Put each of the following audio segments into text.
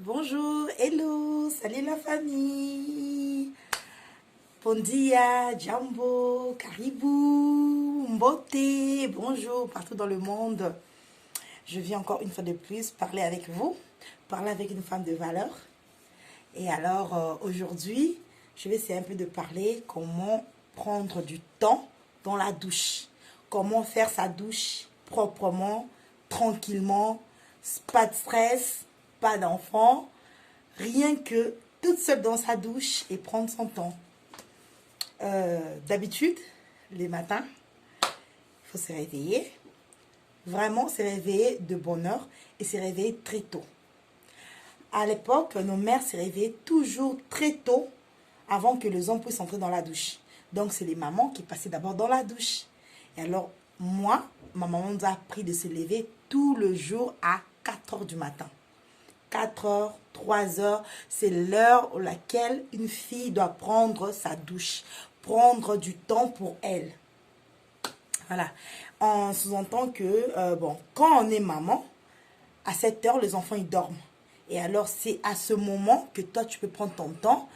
Bonjour, hello, salut la famille. Bon dia, Jambo, Caribou, Mbote, bonjour partout dans le monde. Je viens encore une fois de plus parler avec vous, parler avec une femme de valeur. Et alors aujourd'hui, je vais essayer un peu de parler comment prendre du temps dans la douche. Comment faire sa douche proprement, tranquillement, pas de stress, pas d'enfant, rien que toute seule dans sa douche et prendre son temps. D'habitude, les matins, il faut se réveiller. Vraiment se réveiller de bonne heure et se réveiller très tôt. À l'époque, nos mères se réveillaient toujours très tôt avant que les hommes puissent entrer dans la douche. Donc, c'est les mamans qui passaient d'abord dans la douche. Et alors, moi, ma maman nous a appris de se lever tout le jour à 4 heures du matin. 4 heures, 3 heures, c'est l'heure à laquelle une fille doit prendre sa douche, prendre du temps pour elle. Voilà. On sous-entend que, quand on est maman, à 7 heures, les enfants, ils dorment. Et alors, c'est à ce moment que toi, tu peux prendre ton temps.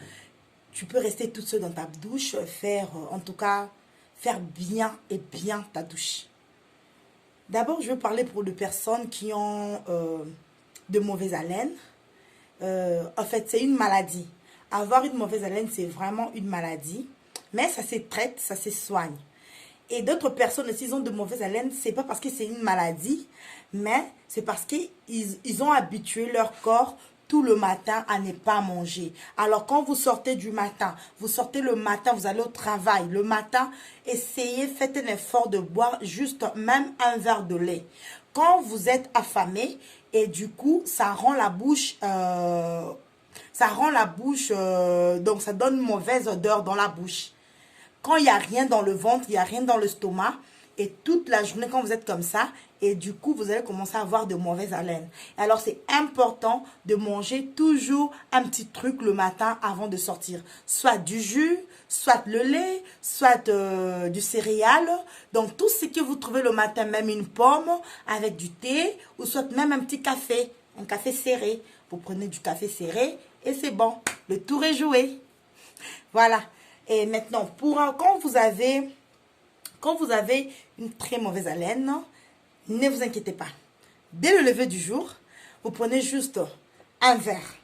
Tu peux rester toute seule dans ta douche, faire bien et bien ta douche. D'abord, je veux parler pour les personnes qui ont de mauvaise haleine. En fait, c'est une maladie. Avoir une mauvaise haleine, c'est vraiment une maladie. Mais ça se traite, ça se soigne. Et d'autres personnes, s'ils ont de mauvaise haleine, c'est pas parce que c'est une maladie, mais c'est parce qu'ils ont habitué leur corps tout le matin à ne pas manger. Alors, quand vous sortez du matin, vous sortez le matin, vous allez au travail. Le matin, essayez, faites un effort de boire juste même un verre de lait. Quand vous êtes affamé, et du coup, ça rend la bouche... donc ça donne une mauvaise odeur dans la bouche. Quand il n'y a rien dans le ventre, il n'y a rien dans le stomac, et toute la journée, quand vous êtes comme ça, et du coup, vous allez commencer à avoir de mauvaises haleines. Alors, c'est important de manger toujours un petit truc le matin avant de sortir. Soit du jus, soit le lait, soit du céréal. Donc, tout ce que vous trouvez le matin, même une pomme avec du thé, ou soit même un petit café, un café serré. Vous prenez du café serré et c'est bon. Le tour est joué. Voilà. Et maintenant, quand vous avez une très mauvaise haleine, ne vous inquiétez pas. Dès le lever du jour, vous prenez juste un verre.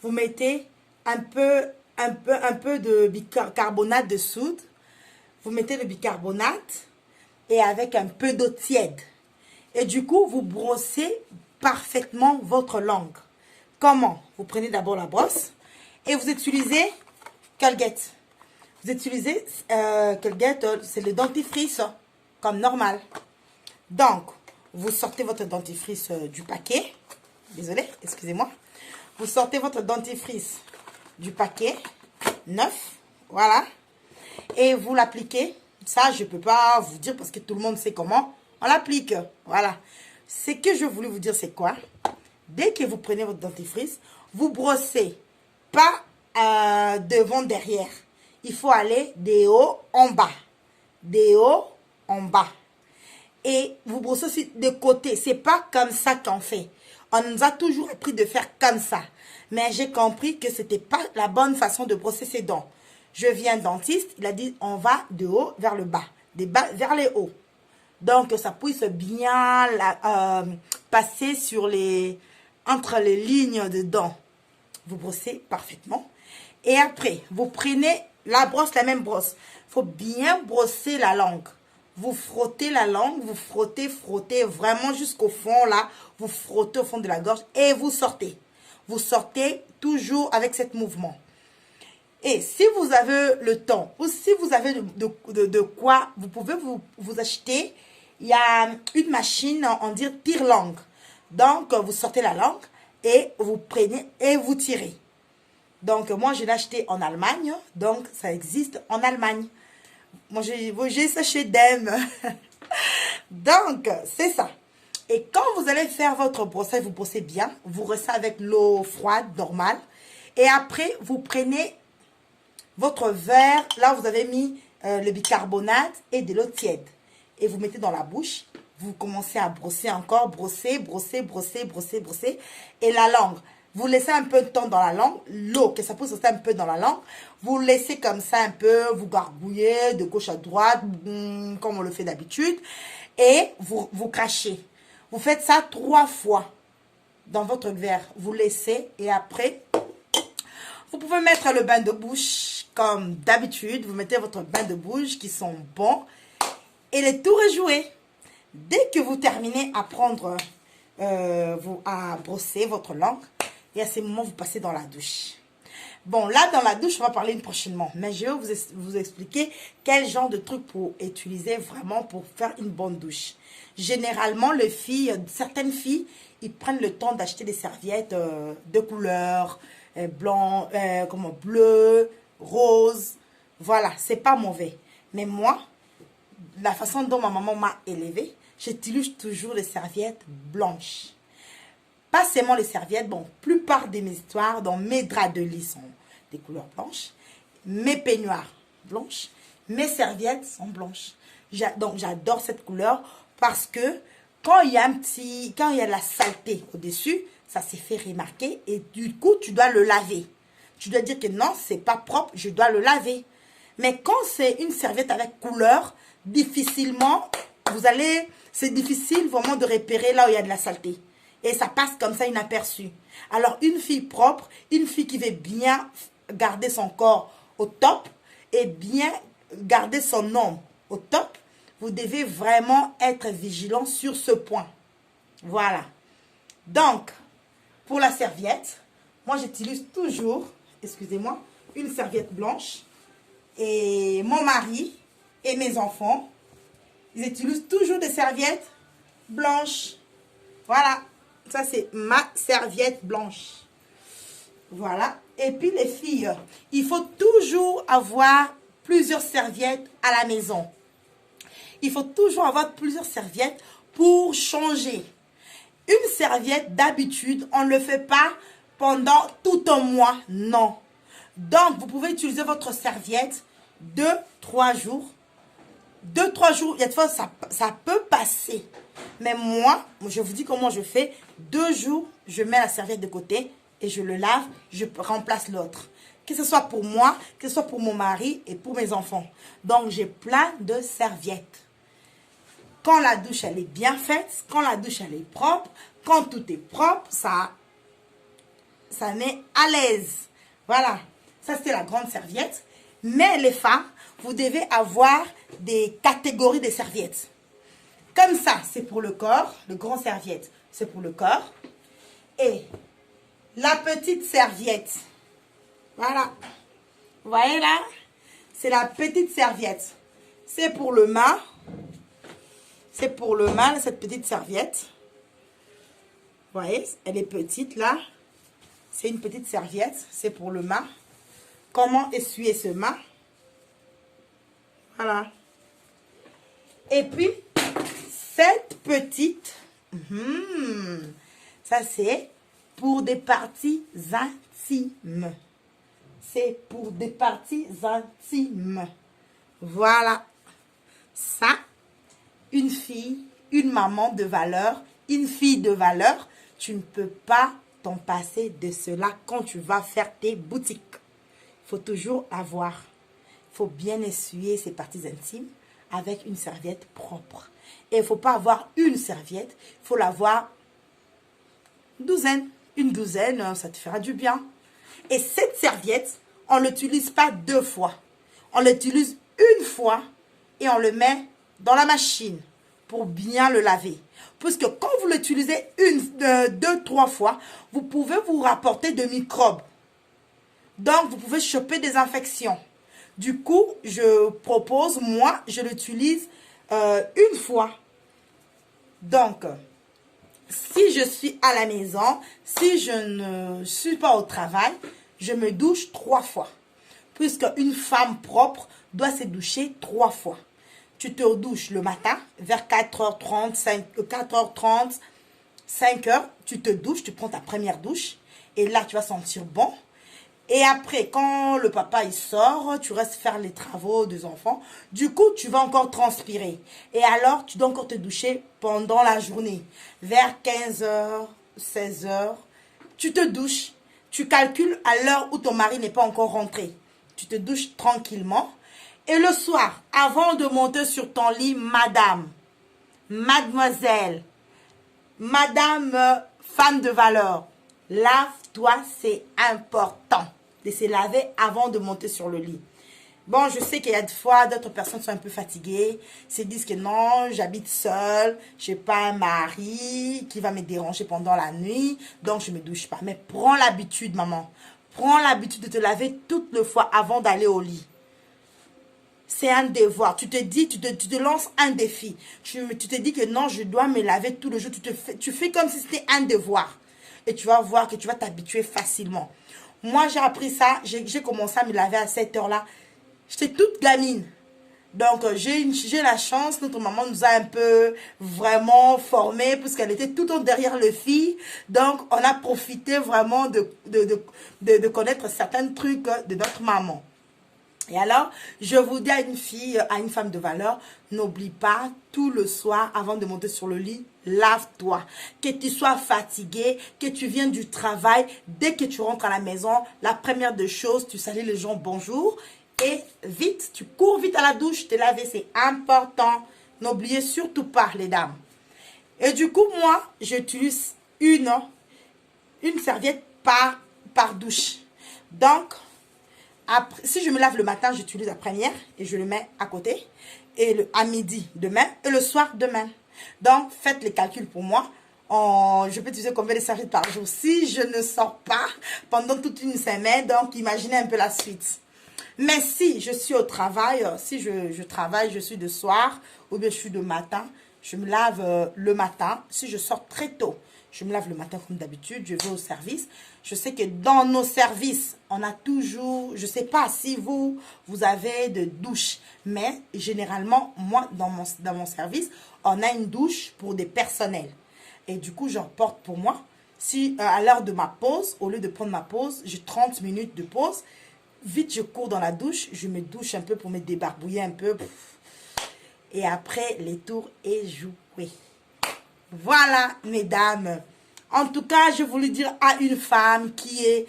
Vous mettez un peu de bicarbonate de soude. Vous mettez le bicarbonate et avec un peu d'eau tiède. Et du coup, vous brossez parfaitement votre langue. Comment? Vous prenez d'abord la brosse et vous utilisez Colgate. Vous utilisez Colgate, c'est le dentifrice, comme normal. Donc, vous sortez votre dentifrice du paquet. Désolé, excusez-moi. Vous sortez votre dentifrice du paquet, neuf, voilà. Et vous l'appliquez. Ça, je ne peux pas vous dire parce que tout le monde sait comment on l'applique. Voilà. Ce que je voulais vous dire, c'est quoi? Dès que vous prenez votre dentifrice, vous brossez, pas devant, derrière. Il faut aller de haut en bas. De haut en bas. Et vous brossez aussi de côté. C'est pas comme ça qu'on fait. On nous a toujours appris de faire comme ça. Mais j'ai compris que c'était pas la bonne façon de brosser ses dents. Je viens dentiste, il a dit on va de haut vers le bas. De bas vers les hauts. Donc ça puisse bien passer entre les lignes de dents. Vous brossez parfaitement. Et après, vous prenez la même brosse. Il faut bien brosser la langue. Vous frottez la langue, vous frottez vraiment jusqu'au fond là. Vous frottez au fond de la gorge et vous sortez. Vous sortez toujours avec ce mouvement. Et si vous avez le temps ou si vous avez de quoi, vous pouvez vous acheter. Il y a une machine, on dit tire-langue. Donc, vous sortez la langue et vous prenez et vous tirez. Donc, moi, je l'ai acheté en Allemagne. Donc, ça existe en Allemagne. Moi, j'ai ça chez Dem. Donc, c'est ça. Et quand vous allez faire votre brossage, vous brossez bien. Vous brossez avec l'eau froide, normale. Et après, vous prenez votre verre. Là, vous avez mis le bicarbonate et de l'eau tiède. Et vous mettez dans la bouche. Vous commencez à brosser encore. Brosser. Et la langue. Vous laissez un peu de temps dans la langue, l'eau, que ça pousse un peu dans la langue. Vous laissez comme ça un peu, vous gargouillez de gauche à droite, comme on le fait d'habitude. Et vous crachez. Vous faites ça 3 fois dans votre verre. Vous laissez et après, vous pouvez mettre le bain de bouche comme d'habitude. Vous mettez votre bain de bouche qui sont bons et le tour est joué. Dès que vous terminez à prendre, à brosser votre langue, et à ce moment, vous passez dans la douche. Bon, là, dans la douche, on va parler prochainement. Mais je vais vous expliquer quel genre de truc pour utiliser vraiment pour faire une bonne douche. Généralement, les filles, certaines filles, ils prennent le temps d'acheter des serviettes de couleur, blanc, bleu, rose. Voilà, c'est pas mauvais. Mais moi, la façon dont ma maman m'a élevée, j'utilise toujours les serviettes blanches. Pas seulement les serviettes, bon, plupart de mes histoires, dans mes draps de lit sont des couleurs blanches, mes peignoirs blanches, mes serviettes sont blanches. Donc j'adore cette couleur parce que quand il y a de la saleté au-dessus, ça s'est fait remarquer et du coup tu dois le laver. Tu dois dire que non, c'est pas propre, je dois le laver. Mais quand c'est une serviette avec couleur, difficilement, c'est difficile vraiment de repérer là où il y a de la saleté. Et ça passe comme ça inaperçu. Alors, une fille propre, une fille qui veut bien garder son corps au top et bien garder son homme au top, vous devez vraiment être vigilant sur ce point. Voilà. Donc, pour la serviette, moi j'utilise toujours, excusez-moi, une serviette blanche. Et mon mari et mes enfants, ils utilisent toujours des serviettes blanches. Voilà. Ça, c'est ma serviette blanche. Voilà. Et puis, les filles, il faut toujours avoir plusieurs serviettes à la maison. Il faut toujours avoir plusieurs serviettes pour changer. Une serviette, d'habitude, on ne le fait pas pendant tout un mois. Non. Donc, vous pouvez utiliser votre serviette 2-3 jours. 2-3 jours, il y a des fois, ça peut passer. Mais moi, je vous dis comment je fais. 2 jours, je mets la serviette de côté et je le lave, je remplace l'autre. Que ce soit pour moi, que ce soit pour mon mari et pour mes enfants. Donc, j'ai plein de serviettes. Quand la douche, elle est bien faite, quand la douche, elle est propre, quand tout est propre, ça met à l'aise. Voilà. Ça, c'était la grande serviette. Mais les femmes, vous devez avoir des catégories de serviettes. Comme ça, c'est pour le corps. Le grand serviette, c'est pour le corps. Et la petite serviette, voilà. Vous voyez là? C'est la petite serviette. C'est pour le mât. C'est pour le mât, cette petite serviette. Vous voyez, elle est petite là. C'est une petite serviette. C'est pour le mât. Comment essuyer ce mât? Voilà. Et puis, cette petite, ça c'est pour des parties intimes. C'est pour des parties intimes. Voilà. Ça, une fille, une maman de valeur, une fille de valeur, tu ne peux pas t'en passer de cela quand tu vas faire tes boutiques. Il faut toujours avoir. Il faut bien essuyer ses parties intimes avec une serviette propre. Et il ne faut pas avoir une serviette, il faut l'avoir une douzaine. Une douzaine, ça te fera du bien. Et cette serviette, on ne l'utilise pas 2 fois. On l'utilise une fois et on le met dans la machine pour bien le laver. Puisque quand vous l'utilisez 2-3 fois, vous pouvez vous rapporter de microbes. Donc, vous pouvez choper des infections. Du coup, je propose, moi, je l'utilise une fois. Donc, si je suis à la maison, si je ne suis pas au travail, je me douche 3 fois. Puisque une femme propre doit se doucher 3 fois. Tu te douches le matin, vers 4h30, 5h, tu te douches, tu prends ta première douche. Et là, tu vas sentir bon. Et après, quand le papa il sort, tu restes faire les travaux des enfants. Du coup, tu vas encore transpirer. Et alors, tu dois encore te doucher pendant la journée. Vers 15h, 16h, Tu te douches. Tu calcules à l'heure où ton mari n'est pas encore rentré. Tu te douches tranquillement. Et le soir, avant de monter sur ton lit, madame, mademoiselle, madame femme de valeur, lave-toi, c'est important de se laver avant de monter sur le lit. Bon, je sais qu'il y a des fois, d'autres personnes sont un peu fatiguées, se disent que non, j'habite seule, je n'ai pas un mari qui va me déranger pendant la nuit, donc je ne me douche pas. Mais prends l'habitude, maman. Prends l'habitude de te laver toutes les fois avant d'aller au lit. C'est un devoir. Tu te dis, tu te lances un défi. Tu te dis que non, je dois me laver tous les jours. Tu fais comme si c'était un devoir. Et tu vas voir que tu vas t'habituer facilement. Moi, j'ai appris ça. J'ai commencé à me laver à cette heure-là. J'étais toute gamine. Donc, j'ai la chance. Notre maman nous a un peu vraiment formés parce qu'elle était tout le temps derrière le fil. Donc, on a profité vraiment de connaître certains trucs de notre maman. Et alors, je vous dis à une femme de valeur, n'oublie pas, tout le soir, avant de monter sur le lit, lave-toi. Que tu sois fatigué, que tu viennes du travail, dès que tu rentres à la maison, la première des choses, tu salues les gens bonjour. Et vite, tu cours vite à la douche, te laver, c'est important. N'oubliez surtout pas, les dames. Et du coup, moi, j'utilise une serviette par douche. Donc, après, si je me lave le matin, j'utilise la première et je le mets à côté. Et à midi, demain. Et le soir, demain. Donc, faites les calculs pour moi. Je peux utiliser combien de serviettes par jour si je ne sors pas pendant toute une semaine. Donc, imaginez un peu la suite. Mais si je suis au travail, si je travaille, je suis de soir ou bien je suis de matin, je me lave le matin. Si je sors très tôt, je me lave le matin comme d'habitude, je vais au service. Je sais que dans nos services, on a toujours, je ne sais pas si vous avez de douche, mais généralement, moi, dans mon service, on a une douche pour des personnels. Et du coup, j'en porte pour moi. Si à l'heure de ma pause, au lieu de prendre ma pause, j'ai 30 minutes de pause, vite, je cours dans la douche, je me douche un peu pour me débarbouiller un peu. Et après, les tours est joué. Voilà, mesdames. En tout cas, je voulais dire à une femme qui est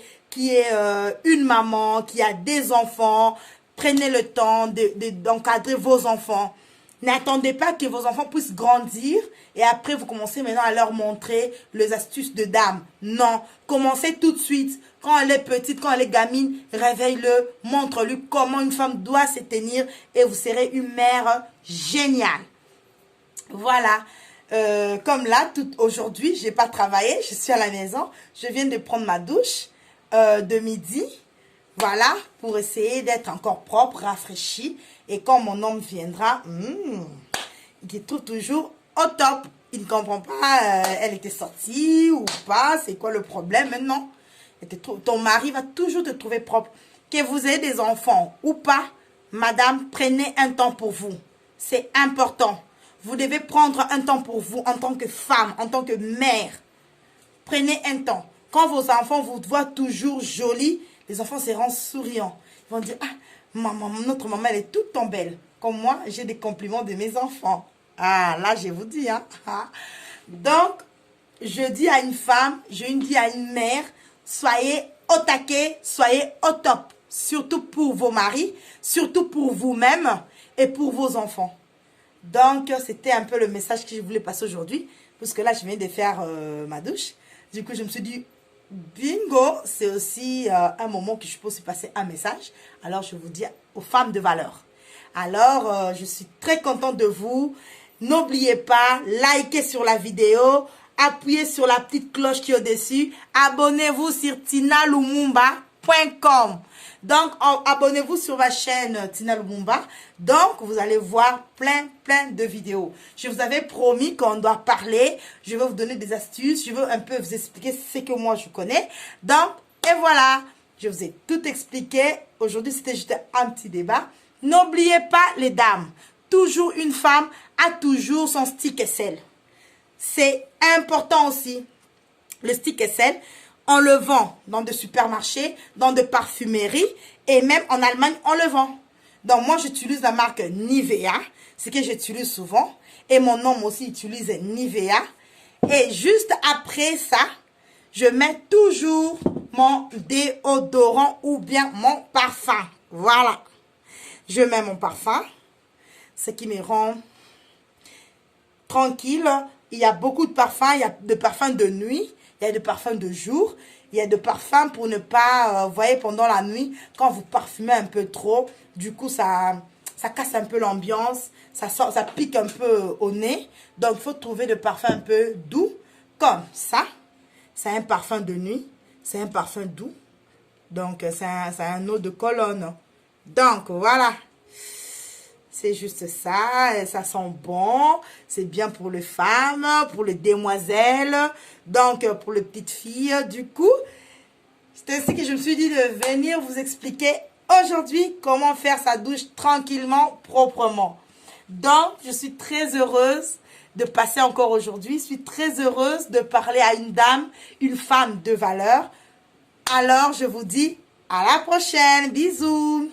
une maman, qui a des enfants, prenez le temps d'encadrer vos enfants. N'attendez pas que vos enfants puissent grandir et après vous commencez maintenant à leur montrer les astuces de dame. Non, commencez tout de suite. Quand elle est petite, quand elle est gamine, réveille-le, montre-lui comment une femme doit se tenir et vous serez une mère géniale. Voilà. Comme là, aujourd'hui, je n'ai pas travaillé, je suis à la maison. Je viens de prendre ma douche de midi. Voilà, pour essayer d'être encore propre, rafraîchi. Et quand mon homme viendra, il est toujours au top. Il ne comprend pas, elle était sortie ou pas, c'est quoi le problème maintenant? Ton mari va toujours te trouver propre. Que vous ayez des enfants ou pas, madame, prenez un temps pour vous. C'est important. Vous devez prendre un temps pour vous en tant que femme, en tant que mère. Prenez un temps. Quand vos enfants vous voient toujours jolie, les enfants seront souriants. Ils vont dire, ah, notre maman, elle est toute en belle. Comme moi, j'ai des compliments de mes enfants. Ah, là, je vous dis, hein. Donc, je dis à une femme, je dis à une mère, soyez au taquet, soyez au top. Surtout pour vos maris, surtout pour vous-même et pour vos enfants. Donc, c'était un peu le message que je voulais passer aujourd'hui. Parce que là, je viens de faire ma douche. Du coup, je me suis dit, bingo, c'est aussi un moment que je peux aussi passer un message. Alors, je vous dis aux femmes de valeur. Alors, je suis très contente de vous. N'oubliez pas, likez sur la vidéo. Appuyez sur la petite cloche qui est au-dessus. Abonnez-vous sur tinalumumba.com. Donc, abonnez-vous sur ma chaîne Tina Lumumba. Donc, vous allez voir plein de vidéos. Je vous avais promis qu'on doit parler. Je vais vous donner des astuces. Je veux un peu vous expliquer ce que moi je connais. Donc, et voilà. Je vous ai tout expliqué. Aujourd'hui, c'était juste un petit débat. N'oubliez pas, les dames. Toujours une femme a toujours son stick et sel. C'est important aussi. Le stick et sel, on le vend dans des supermarchés, dans des parfumeries et même en Allemagne, on le vend. Donc, moi, j'utilise la marque Nivea, ce que j'utilise souvent. Et mon homme aussi utilise Nivea. Et juste après ça, je mets toujours mon déodorant ou bien mon parfum. Voilà. Je mets mon parfum, ce qui me rend tranquille. Il y a beaucoup de parfums. Il y a de parfums de nuit, il y a de parfums de jour. Il y a de parfums pour ne pas, vous voyez, pendant la nuit, quand vous parfumez un peu trop, du coup, ça casse un peu l'ambiance, ça pique un peu au nez. Donc, il faut trouver des parfums un peu doux, comme ça. C'est un parfum de nuit, c'est un parfum doux. Donc, c'est un eau de cologne. Donc, voilà. C'est juste ça, et ça sent bon, c'est bien pour les femmes, pour les demoiselles, donc pour les petites filles. Du coup, c'est ainsi que je me suis dit de venir vous expliquer aujourd'hui comment faire sa douche tranquillement, proprement. Donc, je suis très heureuse de passer encore aujourd'hui. Je suis très heureuse de parler à une dame, une femme de valeur. Alors, je vous dis à la prochaine. Bisous.